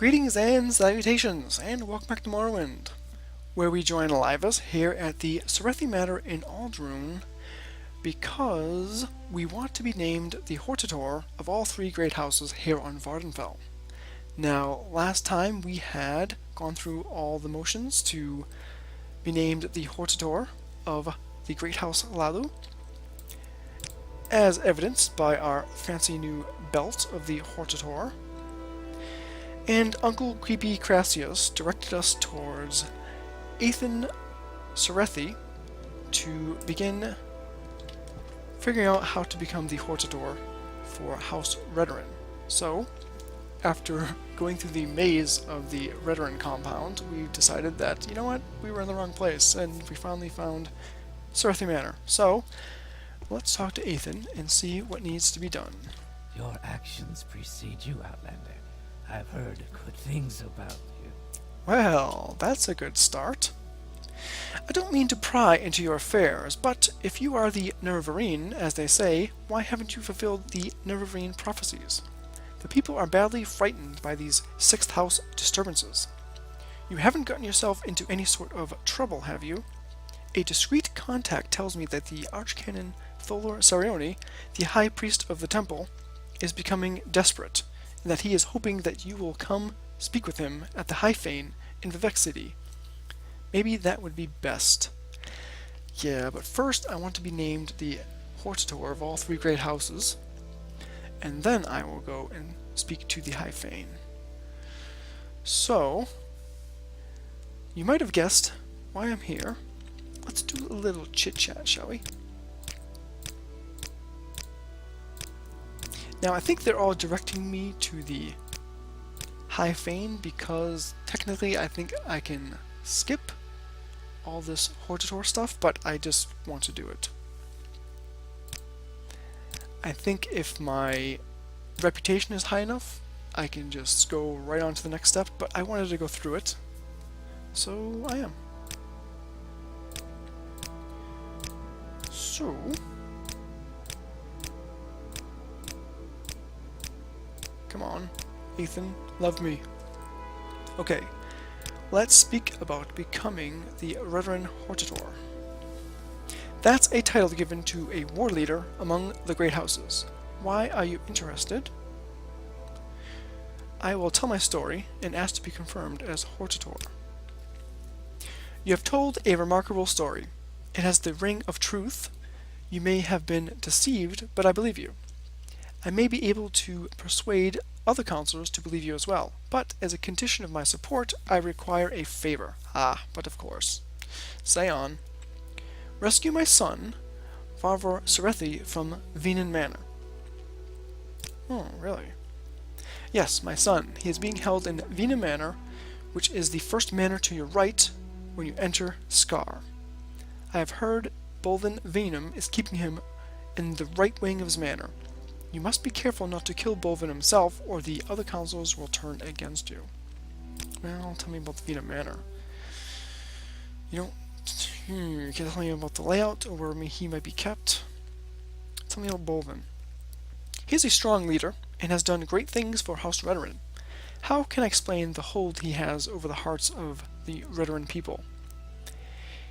Greetings and salutations, and welcome back to Morrowind, where we join Laevus here at the Caerulus Manor in Aldrune, because we want to be named the Hortator of all three great houses here on Vardenfell. Now, last time we had gone through all the motions to be named the Hortator of the Great House Lalu, as evidenced by our fancy new belt of the Hortator. And Uncle Creepy Crassius directed us towards Ethan Cerethi to begin figuring out how to become the Hortator for House Redoran. So, after going through the maze of the Redoran compound, we decided that, you know what, we were in the wrong place, and we finally found Caerulus Manor. So, let's talk to Ethan and see what needs to be done. Your actions precede you, Outlander. I've heard good things about you. Well, that's a good start. I don't mean to pry into your affairs, but if you are the Nervarine, as they say, why haven't you fulfilled the Nervarine prophecies? The people are badly frightened by these sixth house disturbances. You haven't gotten yourself into any sort of trouble, have you? A discreet contact tells me that the Archcanon Tholar Sarioni, the High Priest of the Temple, is becoming desperate, and that he is hoping that you will come speak with him at the High Fane in Vivec City. Maybe that would be best. Yeah, but first I want to be named the Hortator of all three great houses, and then I will go and speak to the High Fane. So, you might have guessed why I'm here. Let's do a little chit-chat, shall we? Now, I think they're all directing me to the High Fane because technically I think I can skip all this Hortator stuff, but I just want to do it. I think if my reputation is high enough, I can just go right on to the next step, but I wanted to go through it, so I am. So, come on, Ethan, love me. Okay, let's speak about becoming the Reverend Hortator. That's a title given to a war leader among the great houses. Why are you interested? I will tell my story and ask to be confirmed as Hortator. You have told a remarkable story. It has the ring of truth. You may have been deceived, but I believe you. I may be able to persuade other counselors to believe you as well, but as a condition of my support, I require a favor. Ah, but of course. Say on. Rescue my son, Varvar Cerethi, from Venan Manor. Oh, really? Yes, my son. He is being held in Venan Manor, which is the first manor to your right when you enter Scar. I have heard Bolvin Venum is keeping him in the right wing of his manor. You must be careful not to kill Bolvin himself, or the other counselors will turn against you. Well, tell me about the Venom Manor. You don't... can you tell me about the layout, or where he might be kept? Tell me about Bolvin. He is a strong leader, and has done great things for House Redoran. How can I explain the hold he has over the hearts of the Redoran people?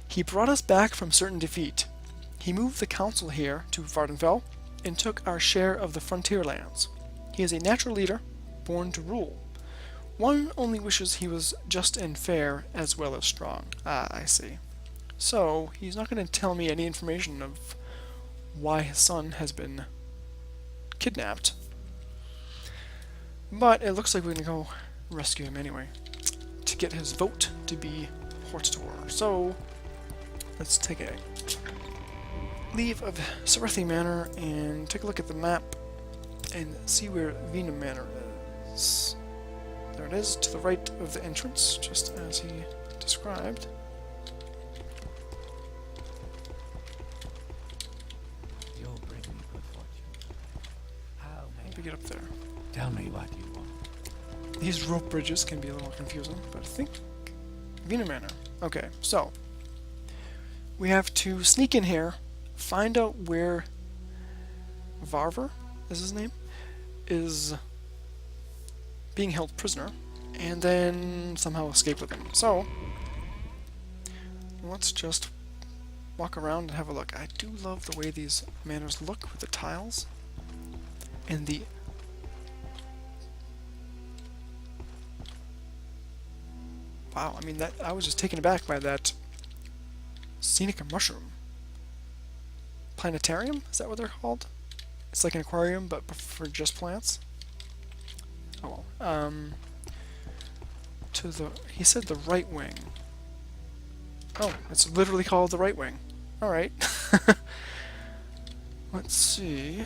He brought us back from certain defeat. He moved the council here to Vardenfell, and took our share of the frontier lands. He is a natural leader, born to rule. One only wishes he was just and fair, as well as strong. Ah, I see. So, he's not going to tell me any information of why his son has been kidnapped. But it looks like we're going to go rescue him anyway, to get his vote to be Hortator. So, let's take a leave of Caerulus Manor and take a look at the map and see where Venom Manor is. There it is, to the right of the entrance, just as he described. You'll bring me good fortune. How may We get up there. Tell me what you want. These rope bridges can be a little confusing, but I think Venom Manor. Okay, so we have to sneak in here, find out where Varvar is his name, is being held prisoner, and then somehow escape with them. So, let's just walk around and have a look. I do love the way these manors look with the tiles and the... Wow, I mean, that I was just taken aback by that scenic mushroom. Planetarium? Is that what they're called? It's like an aquarium, but for just plants? Oh well. To the... He said the right wing. Oh, it's literally called the right wing. Alright. Let's see.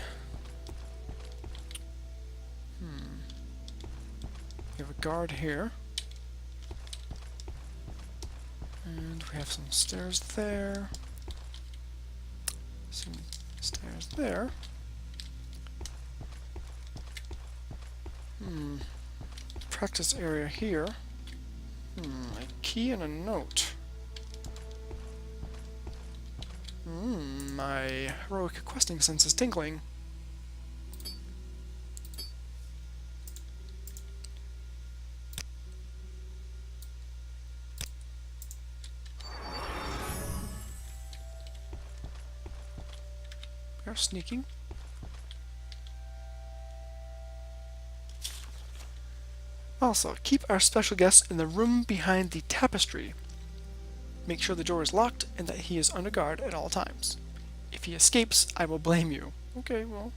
We have a guard here. And we have some stairs there. Some stairs there. Practice area here. A key and a note. My heroic questing sense is tingling. We are sneaking. Also, keep our special guest in the room behind the tapestry. Make sure the door is locked and that he is under guard at all times. If he escapes, I will blame you. Okay, well.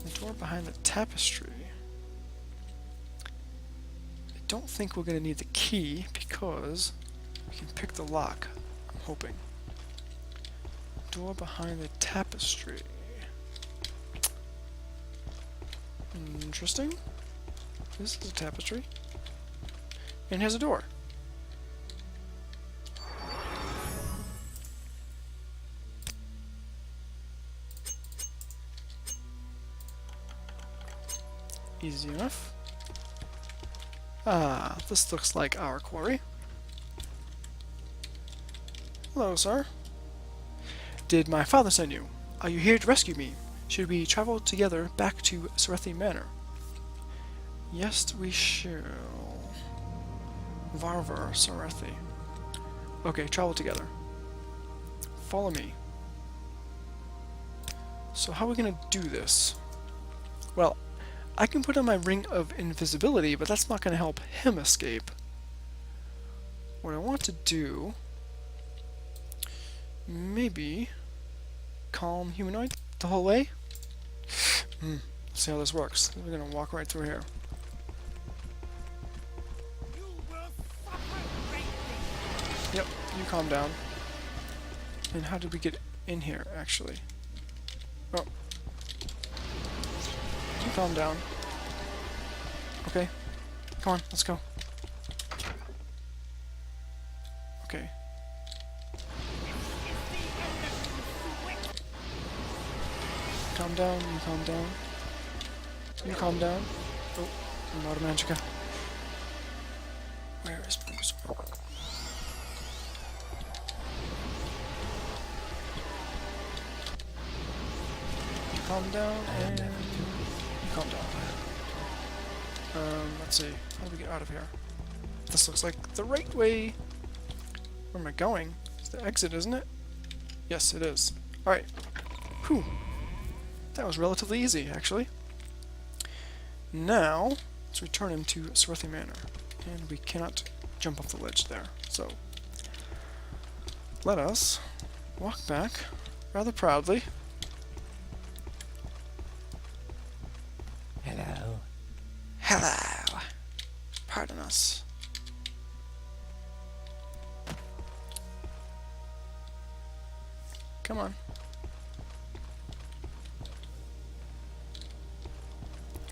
The door behind the tapestry. I don't think we're going to need the key because we can pick the lock. I'm hoping. Door behind the tapestry. Interesting. This is a tapestry. And here's a door. Easy enough. Ah, this looks like our quarry. Hello, sir. Did my father send you? Are you here to rescue me? Should we travel together back to Caerulus Manor? Yes, we shall. Varvar, Sarathi. Okay, travel together. Follow me. So how are we gonna do this? Well, I can put on my ring of invisibility, but that's not gonna help him escape. What I want to do... maybe... calm humanoid the whole way? Let's see how this works. We're gonna walk right through here. Yep, you calm down. And how did we get in here, actually? Oh. You calm down. Okay. Come on, let's go. Okay. Calm down, you calm down. You calm down. Oh, I'm out of magica. Where is Bruce? Calm down and you calm down. Let's see. How do we get out of here? This looks like the right way. Where am I going? It's the exit, isn't it? Yes, it is. Alright. Whew. That was relatively easy, actually. Now, let's return him to Caerulus Manor. And we cannot jump off the ledge there. So, let us walk back rather proudly. Hello. Hello. Pardon us. Come on.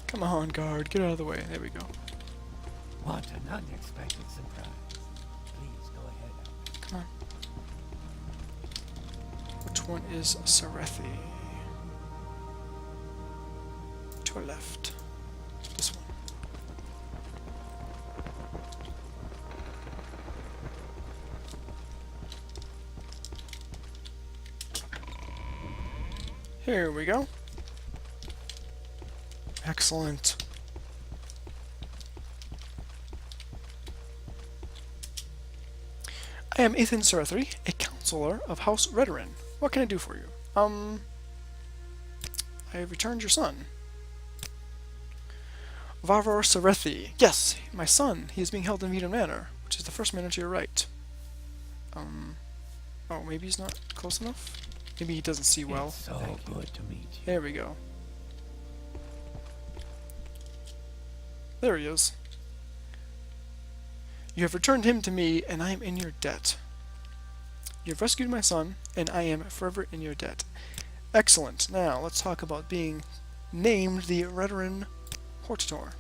Come on, guard. Get out of the way. There we go. What an unexpected surprise. Please go ahead. Come on. Which one is Sarathi? To our left. This one. Here we go. Excellent. I am Ethan Serethri, a counselor of House Redorin. What can I do for you? I have returned your son. Varvar Serethi. Yes, my son. He is being held in Vita Manor, which is the first manor to your right. Oh, maybe he's not close enough? Maybe he doesn't see well. It's so good to meet you. There we go. There he is. You have returned him to me, and I am in your debt. You have rescued my son, and I am forever in your debt. Excellent. Now, let's talk about being named the Redorin Hortator.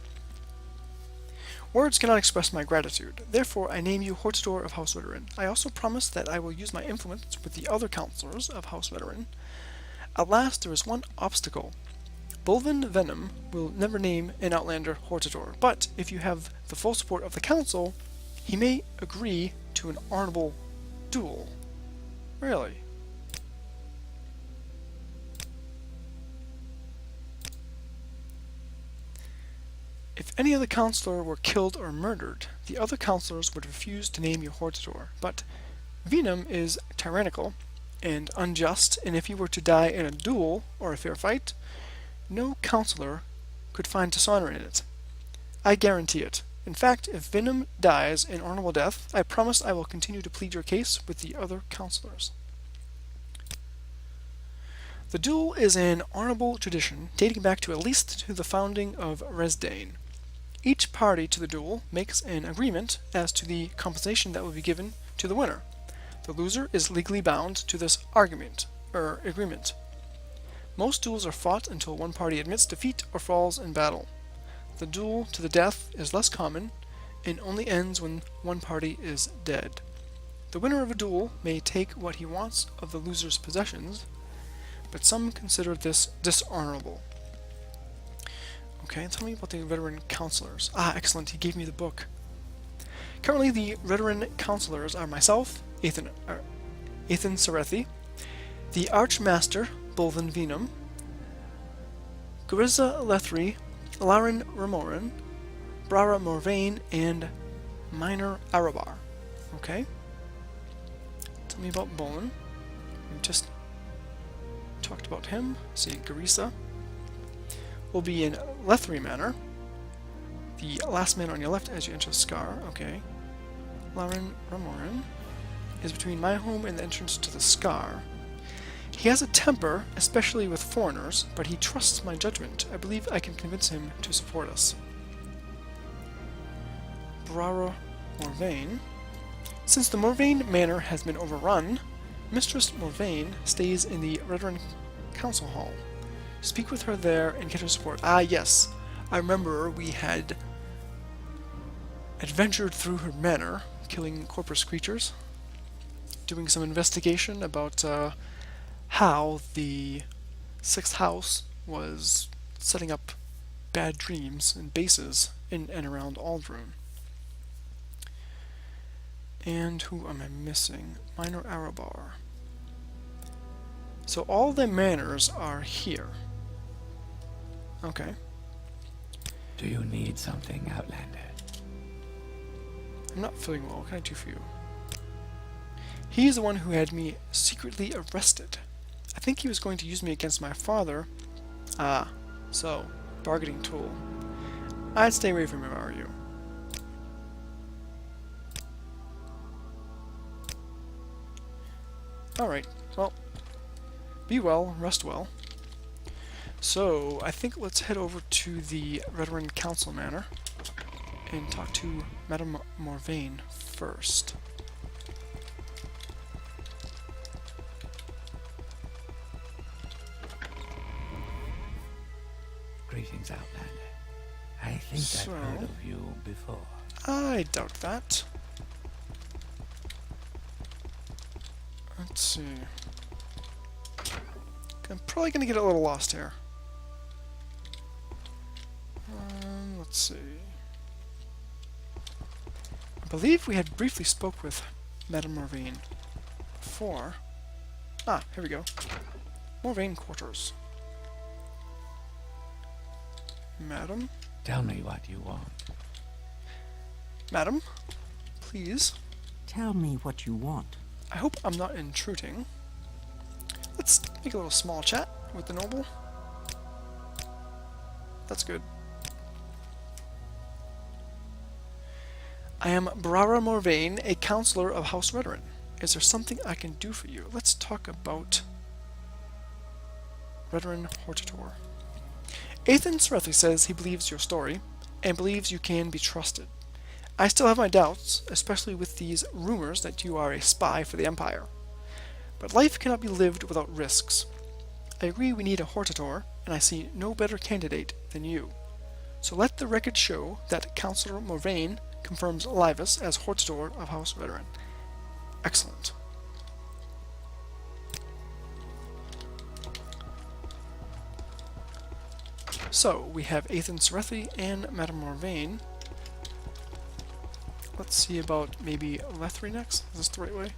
Words cannot express my gratitude. Therefore, I name you Hortator of House Redorin. I also promise that I will use my influence with the other counselors of House Redorin. At last, there is one obstacle. Bulvin Venom will never name an Outlander Hortator, but if you have the full support of the council, he may agree to an honorable duel. Really? If any other counselor were killed or murdered, the other counselors would refuse to name you Hortator, but Venom is tyrannical and unjust, and if he were to die in a duel or a fair fight, no counselor could find dishonor in it. I guarantee it. In fact, if Venom dies an honorable death, I promise I will continue to plead your case with the other counselors. The duel is an honorable tradition dating back to at least to the founding of Resdain. Each party to the duel makes an agreement as to the compensation that will be given to the winner. The loser is legally bound to this agreement. Most duels are fought until one party admits defeat or falls in battle. The duel to the death is less common and only ends when one party is dead. The winner of a duel may take what he wants of the loser's possessions, but some consider this dishonorable. Okay, tell me about the Redorin counselors. Ah, excellent, he gave me the book. Currently, the Redorin counselors are myself, Ethan Serethi, the Archmaster, Bulvin Venum, Gariza Lethri, Laren Ramoran, Brara Morvain, and Minor Arabar. Okay? Tell me about Bulvin. We just talked about him. Let's see, Gariza will be in Lethri Manor, the last manor on your left as you enter Scar. Okay. Laren Ramoran is between my home and the entrance to the Scar. He has a temper, especially with foreigners, but he trusts my judgment. I believe I can convince him to support us. Brara Morvain. Since the Morvain Manor has been overrun, Mistress Morvain stays in the Redorin Council Hall. Speak with her there and get her support. Ah, yes. I remember we had adventured through her manor, killing corpus creatures, doing some investigation about how the Sixth House was setting up bad dreams and bases in and around Aldrune. And who am I missing? Minor Arabar. So all the manors are here. Okay. Do you need something, Outlander? I'm not feeling well. What can I do for you? He's the one who had me secretly arrested. I think he was going to use me against my father. Ah, so, bargaining tool. I'd stay away from him, are you? Alright, well, be well, rest well. So, I think let's head over to the Redorin Council Manor and talk to Madame Morvain first. Greetings, Outlander. I think I've heard of you before. I doubt that. Let's see. I'm probably going to get a little lost here. Let's see. I believe we had briefly spoke with Madame Morvain before. Ah, here we go. Morvain quarters. Madam? Tell me what you want. Madam, please. Tell me what you want. I hope I'm not intruding. Let's make a little small chat with the noble. That's good. I am Brara Morvain, a counselor of House Redoran. Is there something I can do for you? Let's talk about Redoran Hortator. Ethan Srethy says he believes your story, and believes you can be trusted. I still have my doubts, especially with these rumors that you are a spy for the Empire. But life cannot be lived without risks. I agree we need a Hortator, and I see no better candidate than you. So let the record show that Councillor Morvain confirms Laevus as Hortator of House Redoran. Excellent. So, we have Ethan Serethi and Madame Morvain. Let's see about maybe Lethri next. Is this the right way?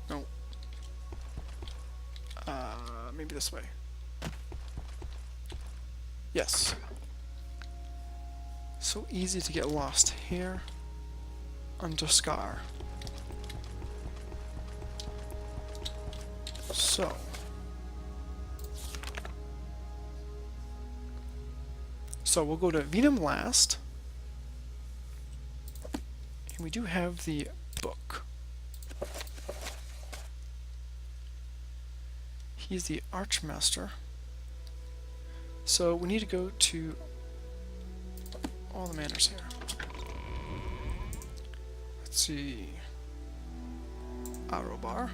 No. Maybe this way. Yes. So easy to get lost here. Under Scar. So. So we'll go to Venum last. And we do have the book. He's the Archmaster. So we need to go to all the manors here. Let's see. Arobar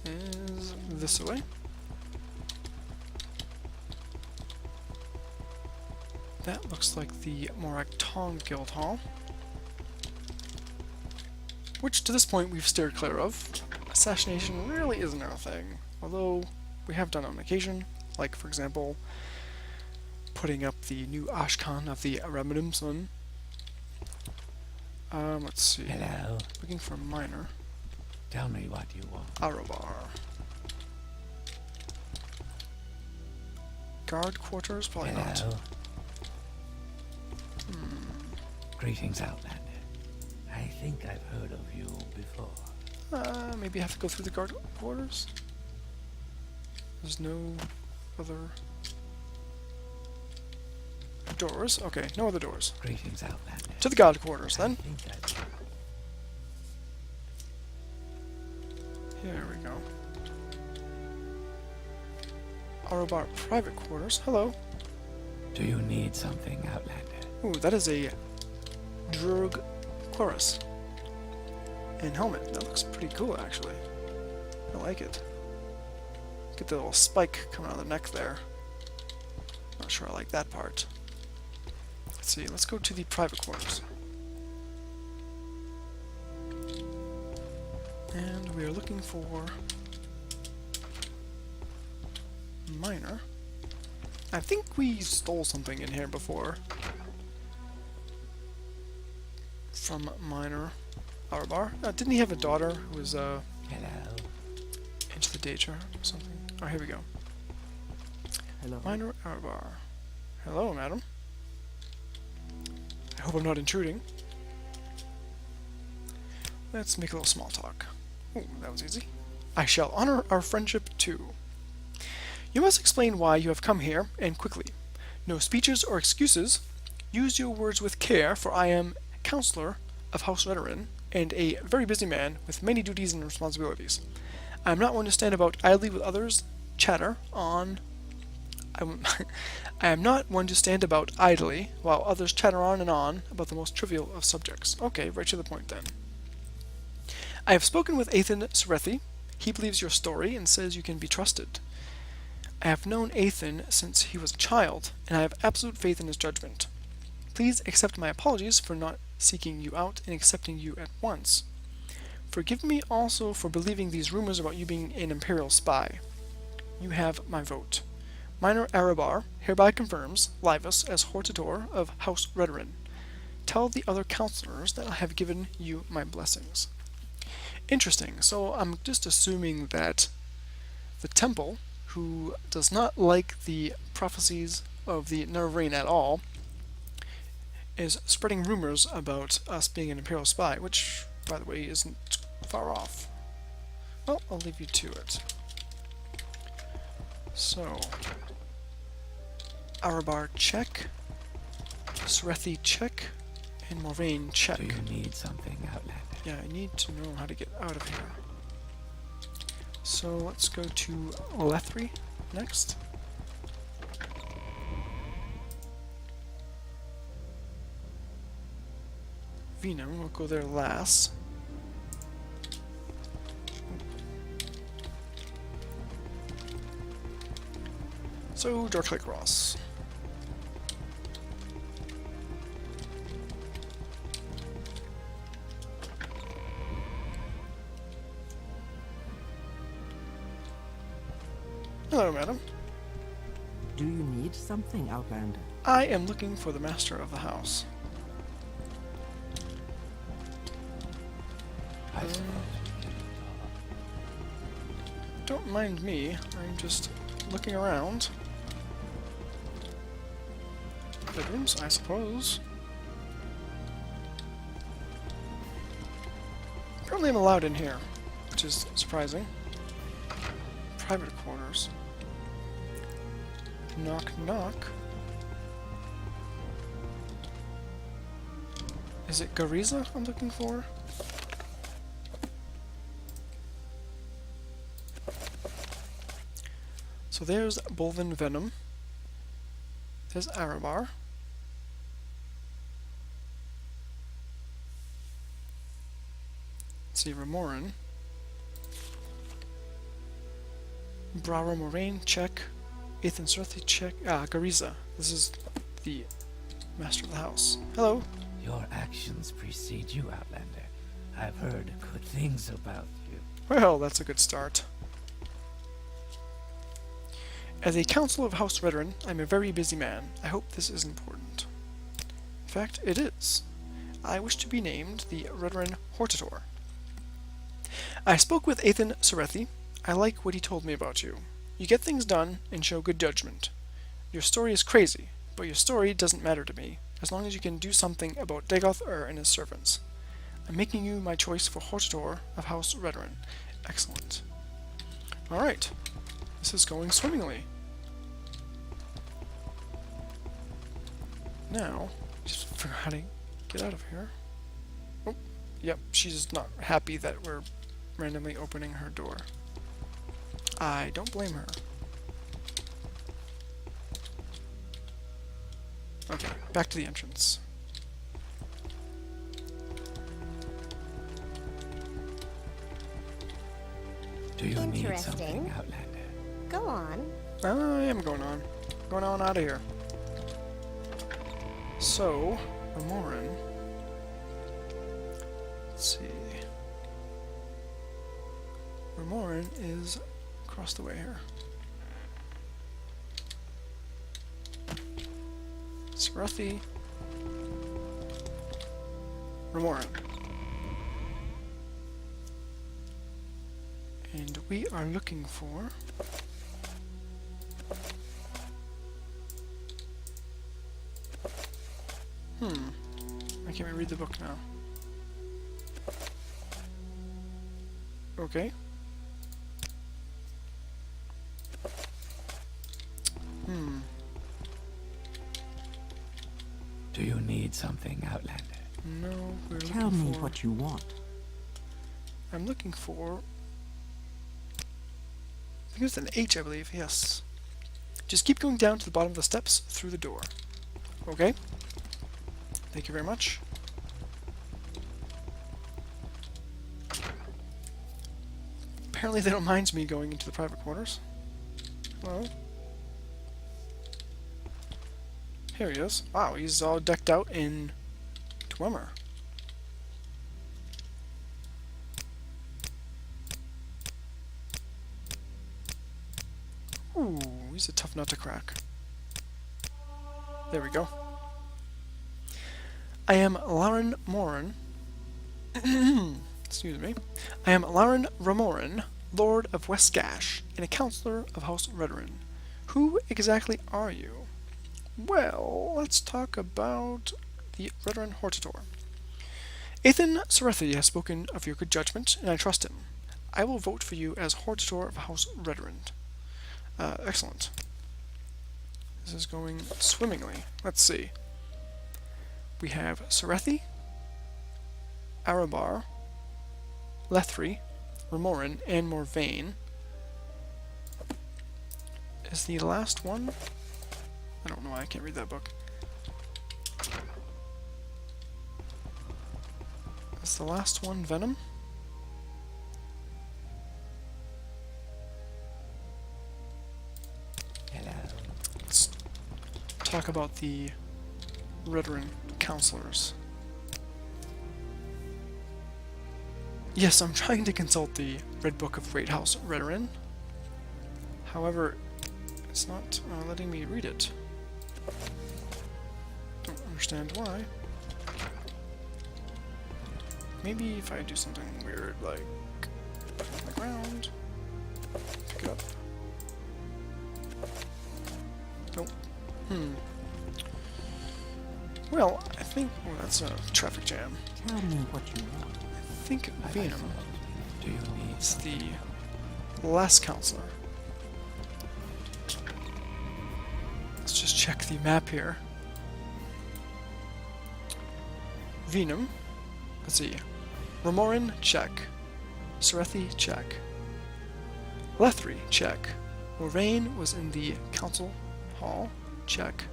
is this way. That looks like the Morak Tong Guild Hall, which to this point we've steered clear of. Assassination really isn't our thing, although we have done on occasion, like for example putting up the new Ashkan of the Aramadum Sun. Let's see. Hello. Looking for a miner. Tell me what you want. Arobar. Guard quarters? Probably not. Hello. Greetings, Outlander. I think I've heard of you before. Maybe I have to go through the guard quarters? There's no other doors? Okay, no other doors. Greetings, Outlander. To the guard quarters, I then. think Here we go. Arobar private quarters. Hello. Do you need something, Outlander? Ooh, that is a Drug chorus and helmet. That looks pretty cool, actually. I like it. Get the little spike coming out of the neck there. Not sure I like that part. Let's see. Let's go to the private quarters. And we are looking for miner. I think we stole something in here before. From miner Arobar. Didn't he have a daughter who was Hello. into the data or something? Oh, here we go. Hello. Miner Arobar. Hello, madam. I hope I'm not intruding. Let's make a little small talk. Ooh, that was easy. I shall honor our friendship too. You must explain why you have come here, and quickly. No speeches or excuses. Use your words with care, for I am Counselor of House Redoran, and a very busy man with many duties and responsibilities. I am not one to stand about idly with others, chatter on... I am not one to stand about idly, while others chatter on and on about the most trivial of subjects. Okay, right to the point then. I have spoken with Ethan Serethi. He believes your story and says you can be trusted. I have known Ethan since he was a child, and I have absolute faith in his judgment. Please accept my apologies for not seeking you out and accepting you at once. Forgive me also for believing these rumors about you being an Imperial spy. You have my vote. Minor Arobar hereby confirms Laevus as Hortator of House Redoran. Tell the other counselors that I have given you my blessings. Interesting. So I'm just assuming that the temple, who does not like the prophecies of the Nervain at all, is spreading rumors about us being an Imperial spy, which, by the way, isn't far off. Well, I'll leave you to it. So, Arabar check, Serethi check, and Moraine check. Do you need something, Outlander? Yeah, I need to know how to get out of here. So let's go to Lethri next. Venum, we'll go there last. So, Darklight Ross. Hello, madam. Do you need something, Outlander? I am looking for the master of the house. I suppose we can Don't mind me, I'm just looking around. Bedrooms, I suppose. Apparently I'm allowed in here, which is surprising. Private quarters. Knock, knock. Is it Gariza I'm looking for? So there's Bolvin Venom. There's Arabar. Let's see, Remoran. Brara Moraine, check. Ethan Srthi, check. Ah, Gariza. This is the master of the house. Hello. Your actions precede you, Outlander. I've heard good things about you. Well, that's a good start. As a council of House Redoran, I'm a very busy man. I hope this is important. In fact, it is. I wish to be named the Redoran Hortator. I spoke with Ethan Serethi. I like what he told me about you. You get things done and show good judgment. Your story is crazy, but your story doesn't matter to me, as long as you can do something about Dagoth Ur and his servants. I'm making you my choice for Hortator of House Redoran. Excellent. Alright. This is going swimmingly. Now, just figure out how to get out of here. Oh, yep, she's not happy that we're randomly opening her door. I don't blame her. Okay, back to the entrance. Do you need Interesting. something, Outlander? Go on. I am going on. Going on out of here. So, Remoran. Let's see. Remoran is across the way here. Srthi. Remoran. And we are looking for... I can't read the book now. Okay. Do you need something, Outlander? No, we're Tell looking me for... what you want. I'm looking for... I think it's an H, I believe. Yes. Just keep going down to the bottom of the steps through the door. Okay? Thank you very much. Apparently they don't mind me going into the private quarters. Well... Here he is. Wow, he's all decked out in Dwemer. Ooh, he's a tough nut to crack. There we go. I am Lauren Moran. Excuse me. I am Lauren Ramoran, Lord of Westgash, and a counselor of House Redoran. Who exactly are you? Well, let's talk about the veteran Hortator. Ethan Serethi has spoken of your good judgment, and I trust him. I will vote for you as Hortator of House Redrand. Excellent. This is going swimmingly. Let's see. We have Serethi, Arabar, Lethri, Remorin, and Morvain. Is the last one? I don't know why I can't read that book. Is the last one Venom? Hello. Let's talk about the Redoran counselors. Yes, I'm trying to consult the Red Book of Great House Redoran. However, it's not letting me read it. Don't understand why. Maybe if I do something weird, like on the ground, pick it up. Nope. Well, I think... Oh, that's a traffic jam. Tell me what you want. I think Venom Do you need is the last counselor. Let's just check the map here. Venom. Let's see. Remorin, check. Serethi, check. Lethri, check. Morvain was in the council hall, check.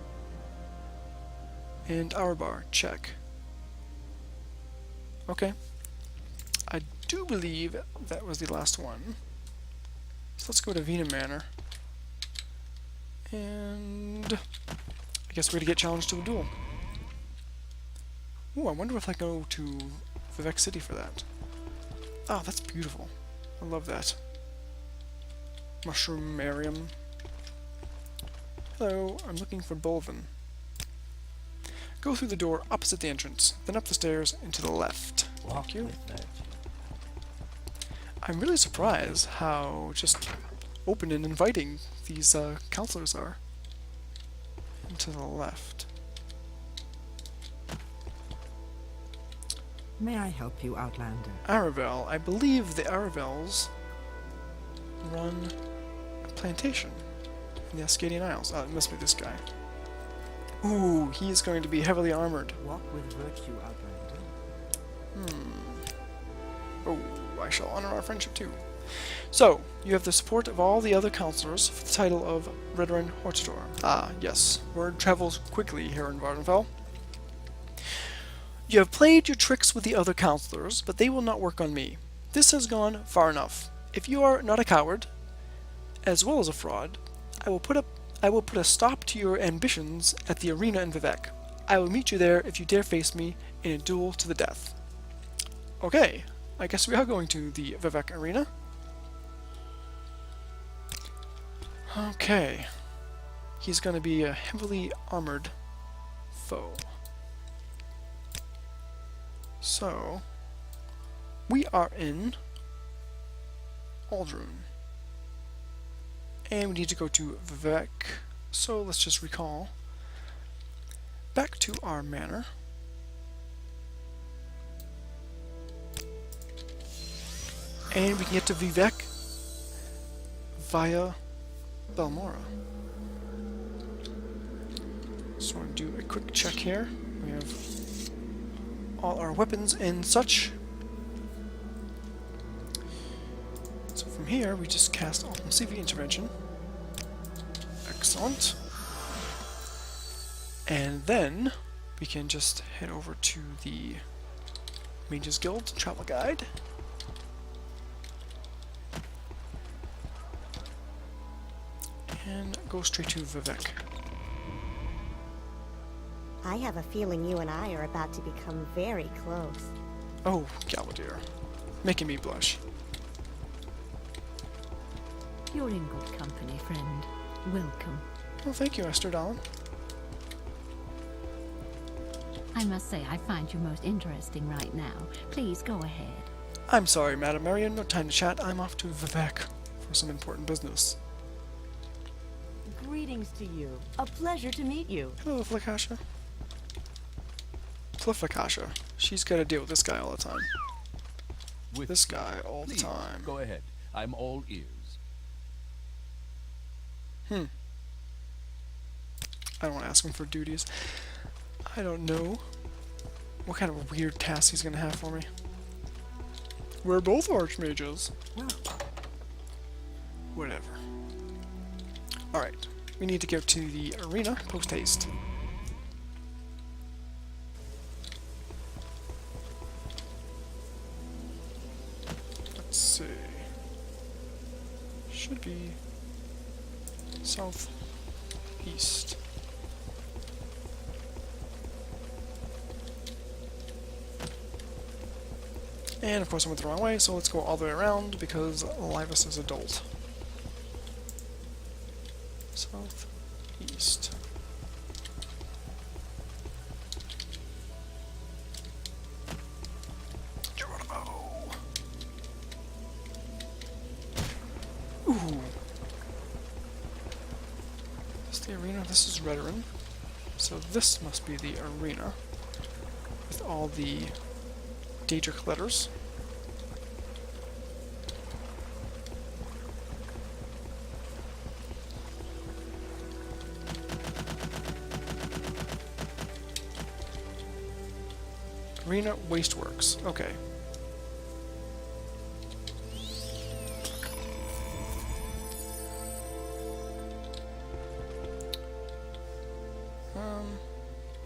And Arabar, check. Okay. I do believe that was the last one. So let's go to Venom Manor. And I guess we're gonna get challenged to a duel. Ooh, I wonder if I go to Vivek City for that. Oh, that's beautiful. I love that. Mushroomarium. Hello, I'm looking for Bolvin. Go through the door opposite the entrance, then up the stairs and to the left. walk Thank you. with virtue? I'm really surprised how just open and inviting these counselors are. And to the left. May I help you, Outlander? Aravel. I believe the Aravels run a plantation in the Ascadian Isles. Oh, it must be this guy. Ooh, he is going to be heavily armored. Walk with virtue, Outlander. Oh, I shall honor our friendship too. So, you have the support of all the other counselors for the title of Redoran Hortator. Ah, yes. Word travels quickly here in Vardenfell. You have played your tricks with the other counselors, but they will not work on me. This has gone far enough. If you are not a coward, as well as a fraud, I will put a stop to your ambitions at the arena in Vivek. I will meet you there if you dare face me in a duel to the death. Okay, I guess we are going to the Vivek arena. Okay. He's going to be a heavily armored foe. So, we are in Aldrune. And we need to go to Vivek. So let's just recall. Back to our manor. And we can get to Vivek via Balmora. Just want to do a quick check here. We have all our weapons and such. So from here, we just cast CV Intervention. Excellent. And then we can just head over to the Mages Guild Travel Guide. And go straight to Vivek. I have a feeling you and I are about to become very close. Oh, Galadir. Making me blush. You're in good company, friend. Welcome. Well, thank you, Esther Dallin. I must say I find you most interesting right now. Please go ahead. I'm sorry, Madam Marion. No time to chat. I'm off to Vivek for some important business. Greetings to you. A pleasure to meet you. Hello, Flikasha. Plificasha. She's got to deal with this guy all the time. With This guy all the Please, time. go ahead. I'm all ears. I don't want to ask him for duties. I don't know what kind of weird task he's going to have for me. We're both archmages. Well, Whatever. Alright, we need to go to the arena post-haste. Let's see. Should be southeast. And of course I went the wrong way, so let's go all the way around because Laevus is adult. Southeast. Geronimo. Ooh. Is this the arena? This is Redoran. So this must be the arena with all the Daedric letters. Arena Wasteworks. Okay.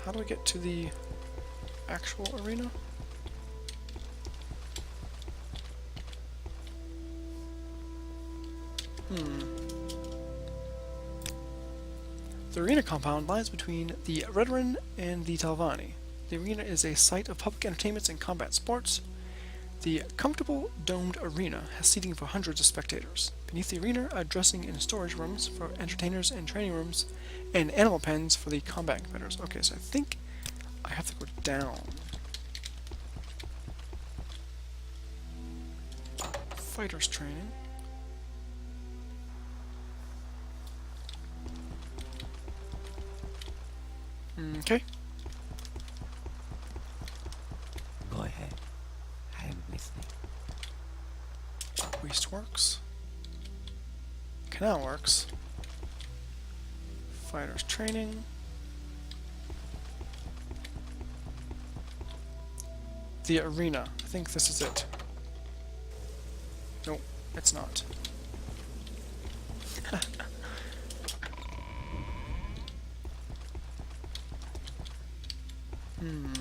How do I get to the actual arena? The arena compound lies between the Redoran and the Talvani. The arena is a site of public entertainments and combat sports. The comfortable domed arena has seating for hundreds of spectators. Beneath the arena are dressing and storage rooms for entertainers and training rooms, and animal pens for the combat competitors. Okay, so I think I have to go down. Fighters training. Okay. Go ahead. I am listening. Wasteworks. Canal Works. Fighters training. The arena. I think this is it. Nope, it's not.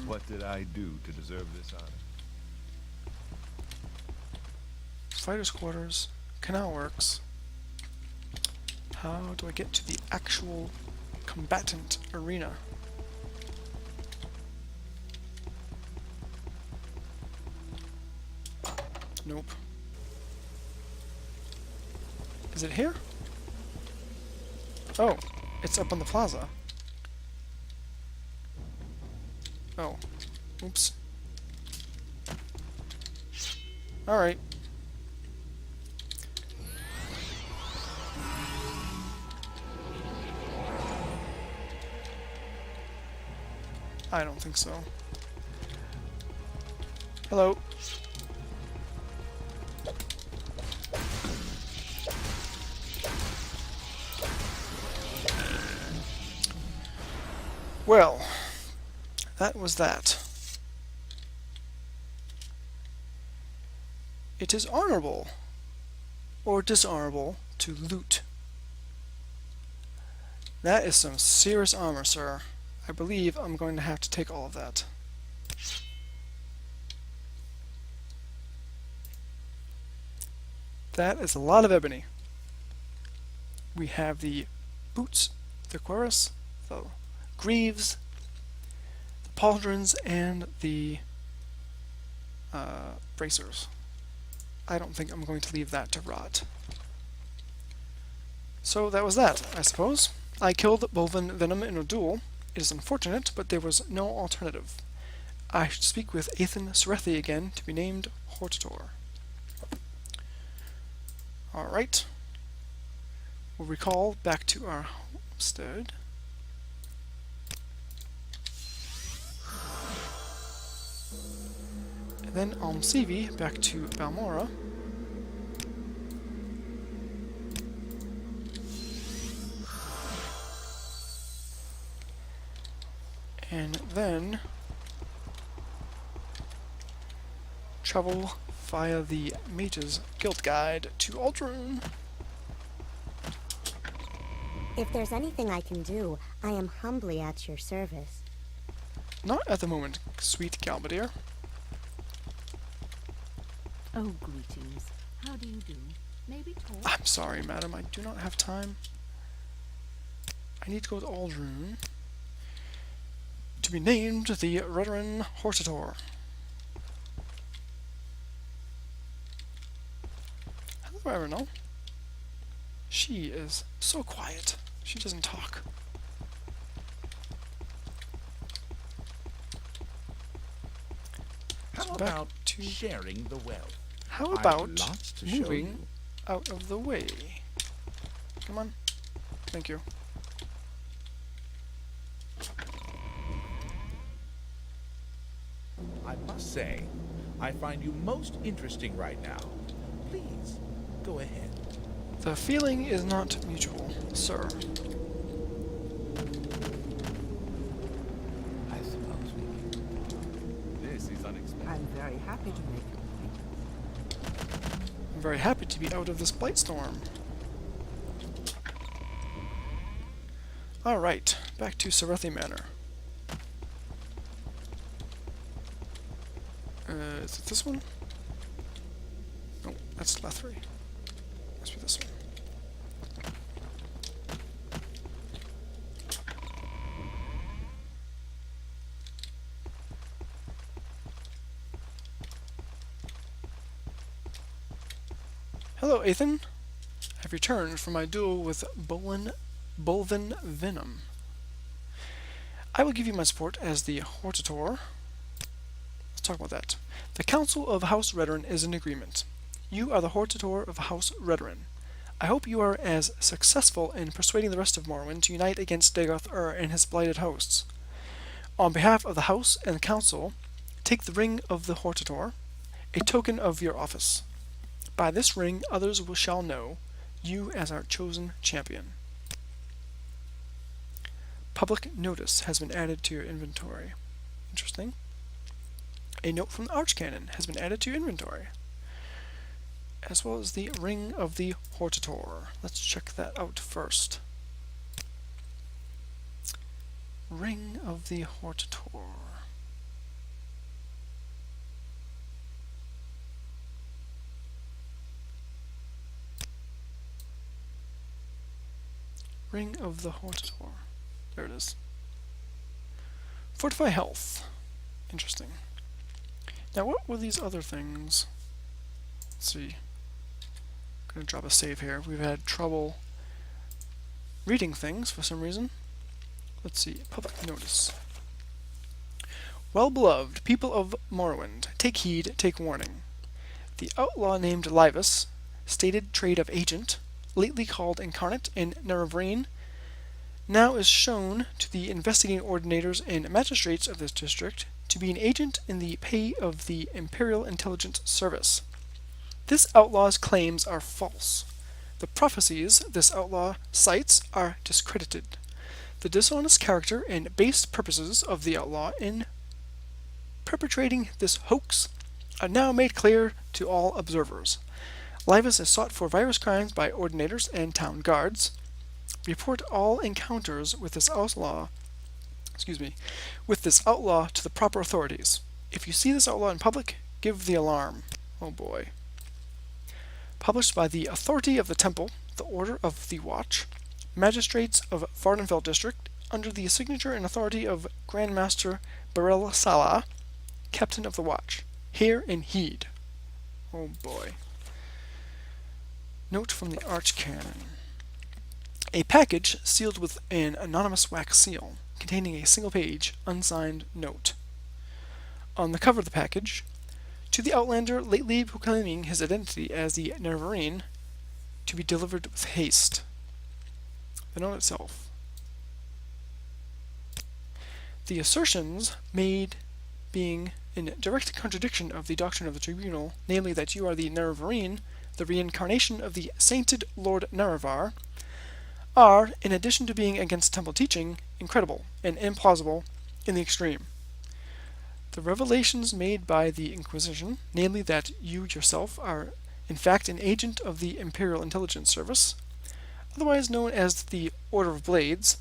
What did I do to deserve this honor? Fighters quarters. Canal Works. How do I get to the actual combatant arena? Nope. Is it here? Oh, it's up on the plaza. Oh. Oops. Alright. I don't think so. Hello. Well, that was that. It is honorable or dishonorable to loot. That is some serious armor, sir. I believe I'm going to have to take all of that. That is a lot of ebony. We have the boots, the cuirass, the greaves, the pauldrons, and the bracers. I don't think I'm going to leave that to rot. So that was that, I suppose. I killed Bolvin Venom in a duel. It is unfortunate, but there was no alternative. I should speak with Athan Serethi again to be named Hortator. Alright. We'll recall back to our homestead. Then Almsivi back to Balmora. And then travel via the Mage's Guild Guide to Aldrune. If there's anything I can do, I am humbly at your service. Not at the moment, sweet Galbadir. Oh, greetings. How do you do? Maybe talk? I'm sorry, madam, I do not have time. I need to go to Aldrune to be named the Redoran Hortator. Hello, Arenal. She is so quiet. She doesn't talk. How So back about to sharing the wealth? how I've about lots to show moving you. out of the way? Come on. Thank you. I must say, I find you most interesting right now. Please, go ahead. The feeling is not mutual, sir. I suppose we can. This is unexpected. I'm very happy to make your acquaintance. I'm very happy to be out of this blight storm. Alright, back to Serethi Manor. Is it this one? No, that's Lethry. Must be this one. Hello, Ethan. I've returned from my duel with Bulvin Venom. I will give you my support as the Hortator. Let's talk about that. The Council of House Redoran is in agreement. You are the Hortator of House Redoran. I hope you are as successful in persuading the rest of Morrowind to unite against Dagoth-Ur and his blighted hosts. On behalf of the House and the Council, take the Ring of the Hortator, a token of your office. By this ring, others shall know you as our chosen champion. Public notice has been added to your inventory. Interesting. A note from the Archcanon has been added to your inventory, as well as the Ring of the Hortator. Let's check that out first. Ring of the Hortator. Ring of the Hortator. There it is. Fortify health. Interesting. Now, what were these other things? Let's see. I'm gonna drop a save here. We've had trouble reading things for some reason. Let's see. Public notice. Well-beloved people of Morrowind, take heed, take warning. The outlaw named Laevus, stated trade of agent, lately called incarnate in Nerevrine, now is shown to the investigating ordinators and magistrates of this district to be an agent in the pay of the Imperial Intelligence Service. This outlaw's claims are false. The prophecies this outlaw cites are discredited. The dishonest character and base purposes of the outlaw in perpetrating this hoax are now made clear to all observers. Laevus is sought for various crimes by ordinators and town guards. Report all encounters with this outlaw to the proper authorities. If you see this outlaw in public, give the alarm. Oh boy. Published by the Authority of the Temple, the Order of the Watch, Magistrates of Vardenfell District, under the signature and authority of Grand Master Barel Salah, Captain of the Watch. Hear and heed. Oh boy. Note from the Archcanon. A package sealed with an anonymous wax seal, containing a single-page, unsigned note. On the cover of the package, to the Outlander lately proclaiming his identity as the Nerevrine, to be delivered with haste. The note itself. The assertions made being in direct contradiction of the doctrine of the tribunal, namely that you are the Nerevarine, the reincarnation of the sainted Lord Nerevar, are, in addition to being against temple teaching, incredible and implausible in the extreme. The revelations made by the Inquisition, namely that you yourself are in fact an agent of the Imperial Intelligence Service, otherwise known as the Order of Blades,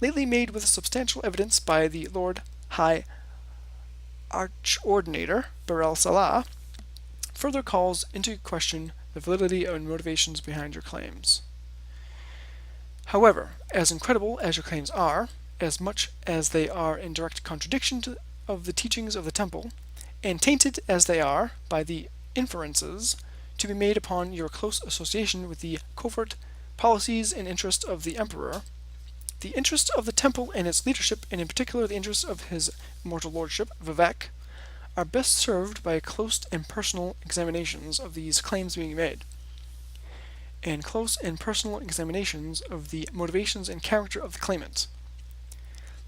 lately made with substantial evidence by the Lord High Archordinator Barel Salah, further calls into question the validity and motivations behind your claims. However, as incredible as your claims are, as much as they are in direct contradiction of the teachings of the Temple, and tainted as they are by the inferences to be made upon your close association with the covert policies and interests of the Emperor, the interests of the Temple and its leadership, and in particular the interests of his immortal lordship, Vivek, are best served by close and personal examinations of these claims being made, and close and personal examinations of the motivations and character of the claimant.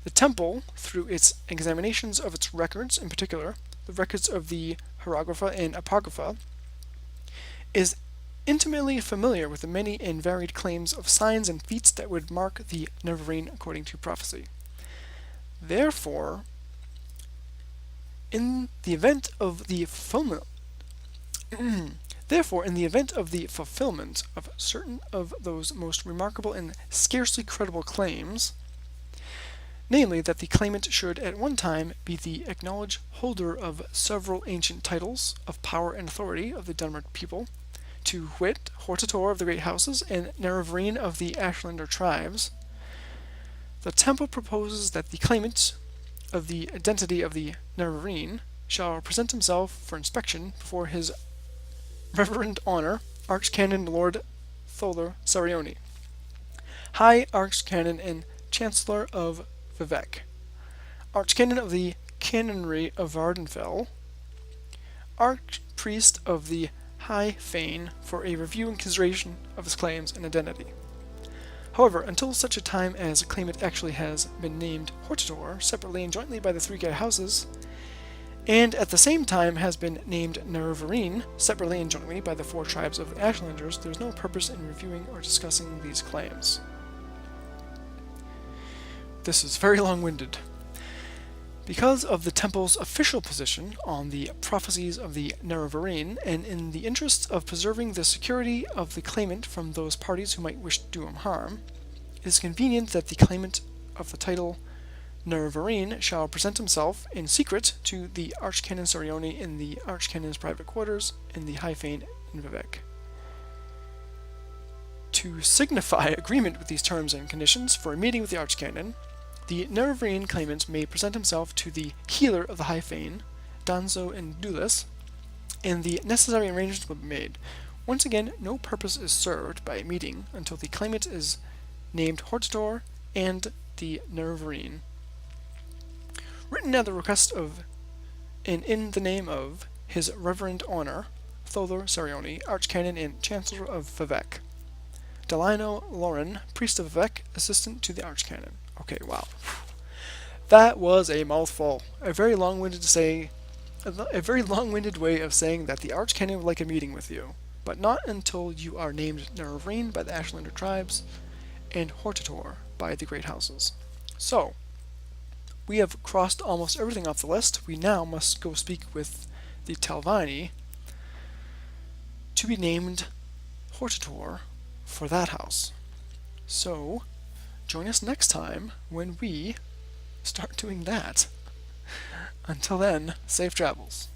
The Temple, through its examinations of its records, in particular the records of the Hieroglypha and Apocrypha, is intimately familiar with the many and varied claims of signs and feats that would mark the Nerevarine according to prophecy. Therefore, in the event of the fulfillment of certain of those most remarkable and scarcely credible claims, namely that the claimant should at one time be the acknowledged holder of several ancient titles of power and authority of the Dunmer people, to wit, Hortator of the Great Houses and Nerevarine of the Ashlander tribes, the Temple proposes that the claimant of the identity of the Nerevarine shall present himself for inspection before his Reverend Honor, Archcanon Lord Tholer Sarioni, High Archcanon and Chancellor of Vivek, Archcanon of the Canonry of Vardenfell, Archpriest of the High Fane, for a review and consideration of his claims and identity. However, until such a time as a claimant actually has been named Hortator separately and jointly by the three great houses, and at the same time has been named Nerevarine separately and jointly by the four tribes of the Ashlanders, there is no purpose in reviewing or discussing these claims. This is very long-winded. Because of the Temple's official position on the prophecies of the Nerevarine, and in the interests of preserving the security of the claimant from those parties who might wish to do him harm, it is convenient that the claimant of the title Nerevarine shall present himself in secret to the Archcanon Sarioni in the Archcanon's private quarters in the High Fane in Vivek. To signify agreement with these terms and conditions for a meeting with the Archcanon, the Nerevarine claimant may present himself to the healer of the High Fane, Danzo and Dulis, and the necessary arrangements will be made. Once again, no purpose is served by a meeting until the claimant is named Hortator and the Nerevarine. Written at the request of, and in the name of, His Reverend Honor, Tholer Sarioni, Archcanon and Chancellor of Vivek. Delino Lauren, Priest of Vivek, Assistant to the Archcanon. Okay, wow. That was a mouthful. A very long-winded way of saying that the Archcanon would like a meeting with you, but not until you are named Nerevarine by the Ashlander tribes and Hortator by the Great Houses. So, we have crossed almost everything off the list. We now must go speak with the Talvini to be named Hortator for that house. So, join us next time when we start doing that. Until then, safe travels.